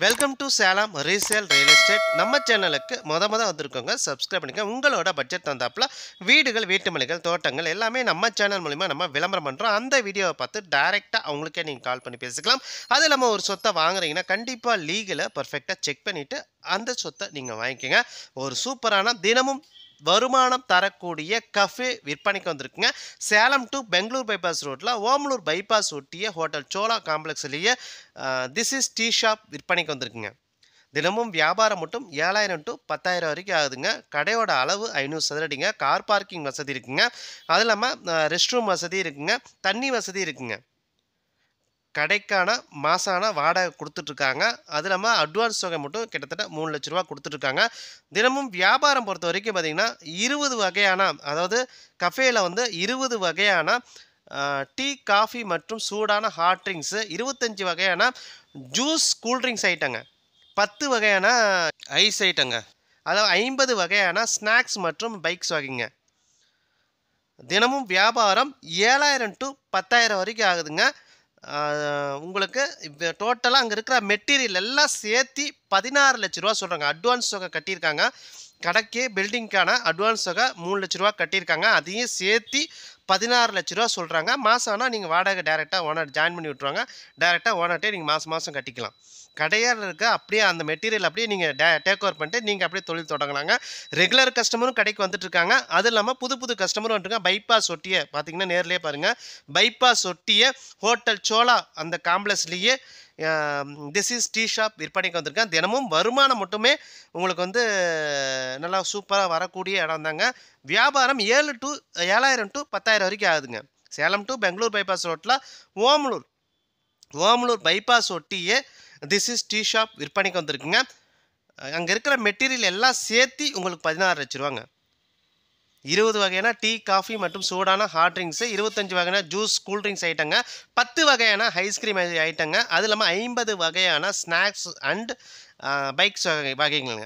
Welcome to Salem resale real estate. நம்ம சேனலுக்கு மொத வந்திருக்கோங்க. சப்ஸ்கிரைப் பண்ணிக்க. உங்களோட பட்ஜெட் தந்தாப்புல வீடுகள், வீட்டுமனைகள், தோட்டங்கள் எல்லாமே நம்ம சேனல் மூலிமா நம்ம விளம்பரம் பண்ணுறோம். அந்த வீடியோவை பார்த்து டைரெக்டாக அவங்களுக்கே நீங்கள் கால் பண்ணி பேசிக்கலாம். அது இல்லாமல் ஒரு சொத்தை வாங்குறீங்கன்னா கண்டிப்பாக லீகலை பர்ஃபெக்டாக செக் பண்ணிவிட்டு அந்த சொத்தை நீங்கள் வாங்கிக்கோங்க. ஒரு சூப்பரான தினமும் வருமானம் தரக்கூடிய கஃபே விற்பனைக்கு வந்திருக்குங்க. சேலம் டு பெங்களூர் பைபாஸ் ரோட்டில் ஓமலூர் பைபாஸ் ஒட்டிய ஹோட்டல் சோலா காம்ப்ளெக்ஸ்லேயே திஸ் இஸ் டீ ஷாப் விற்பனைக்கு வந்திருக்குங்க. தினமும் வியாபாரம் மட்டும் 7,000 டு 10,000 வரைக்கும் ஆகுதுங்க. கடையோட அளவு 500 சதுரடிங்க. கார் பார்க்கிங் வசதி இருக்குங்க. அது இல்லாமல் ரெஸ்ட் ரூம் வசதி இருக்குங்க. தண்ணி வசதி இருக்குங்க. கடைக்கான மாசான வாடகை கொடுத்துட்ருக்காங்க. அது இல்லாமல் அட்வான்ஸ் தொகை மட்டும் கிட்டத்தட்ட 3 லட்ச ரூபா கொடுத்துட்ருக்காங்க. தினமும் வியாபாரம் பொறுத்த வரைக்கும் பார்த்திங்கன்னா 20 வகையான, அதாவது கஃபேயில் 20 வகையான டீ, காஃபி மற்றும் சூடான ஹாட் ட்ரிங்க்ஸு, 25 வகையான ஜூஸ், கூல்ட்ரிங்க்ஸ் ஐட்டங்க, 10 வகையான ஐஸ் ஐட்டங்க, அதாவது 50 வகையான ஸ்நாக்ஸ் மற்றும் பைக்ஸ் வகைங்க. தினமும் வியாபாரம் 7,000 டு 10,000 வரைக்கும் ஆகுதுங்க. உங்களுக்கு டோட்டலாக அங்கே இருக்கிற மெட்டீரியல் எல்லாம் சேர்த்து 16 லட்ச ரூபா சொல்கிறாங்க. அட்வான்ஸ் தொகை கட்டியிருக்காங்க. கடைக்கு பில்டிங்க்கான அட்வான்ஸ் தொகை 3 லட்ச ரூபா கட்டியிருக்காங்க. அதையும் சேர்த்து 16 லட்ச ரூபா சொல்கிறாங்க. மாதம் ஆனால் நீங்கள் வாடகை டேரெக்டாக ஓனர் ஜாயின் பண்ணி விட்ருவாங்க. டேரெக்டாக ஓனர்கிட்டே நீங்கள் மாதம் கட்டிக்கலாம். கடையாக இருக்க அப்படியே அந்த மெட்டீரியல் அப்படியே நீங்கள் டேக் ஓவர் பண்ணிட்டு நீங்கள் அப்படியே தொழில் தொடங்கலாங்க. ரெகுலர் கஸ்டமரும் கடைக்கு வந்துட்டுருக்காங்க. அது இல்லாமல் புது கஸ்டமரும் வந்துருக்காங்க. பைபாஸ் ஒட்டிய பார்த்தீங்கன்னா நேர்லேயே பாருங்கள், பைபாஸ் ஒட்டிய ஹோட்டல் சோலா அந்த காம்ப்ளெக்ஸ்லேயே திஸ் இஸ் டீ ஷாப் விற்பனைக்கு வந்திருக்கேன். தினமும் வருமானம் மட்டுமே உங்களுக்கு நல்லா சூப்பராக வரக்கூடிய இடம் தாங்க. வியாபாரம் 7,000 டு 10,000 வரைக்கும் ஆகுதுங்க. சேலம் டு பெங்களூர் பைபாஸ் ரோட்டில் ஓமலூர் பைபாஸ் ஒட்டியே திஸ் இஸ் டீ ஷாப் விற்பனைக்கு வந்திருக்குங்க. அங்கே இருக்கிற மெட்டீரியல் எல்லாம் சேர்த்து உங்களுக்கு 16 லட்ச ரூபாங்க. 20 வகையான டீ, காஃபி மற்றும் சூடான ஹாட் ட்ரிங்க்ஸு, 25 வகையான ஜூஸ், கூல்ட்ரிங்க்ஸ் ஐட்டங்க, 10 வகையான ஐஸ்கிரீம் ஐட்டங்க, அது இல்லாமல் 50 வகையான ஸ்நாக்ஸ் அண்ட் பைக்ஸ் வகைங்க.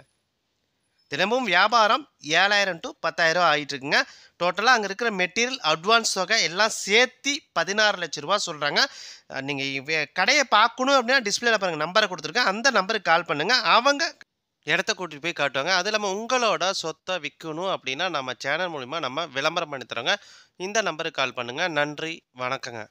தினமும் வியாபாரம் 7,000 டு 10,000 ஆகிட்டுருக்குங்க. டோட்டலாக அங்கே இருக்கிற மெட்டீரியல், அட்வான்ஸ் தொகை எல்லாம் சேர்த்து 16 லட்ச ரூபா சொல்கிறாங்க. நீங்கள் கடையை பார்க்கணும் அப்படின்னா டிஸ்பிளேல பாருங்கள், நம்பரை கொடுத்துருக்கேன். அந்த நம்பருக்கு கால் பண்ணுங்கள். அவங்க இடத்த கூட்டிகிட்டு போய் காட்டுவாங்க. அது இல்லாமல் உங்களோட சொத்தை விற்கணும் அப்படின்னா நம்ம சேனல் மூலிமா நம்ம விளம்பரம் பண்ணி தரோங்க. இந்த நம்பருக்கு கால் பண்ணுங்கள். நன்றி, வணக்கங்க.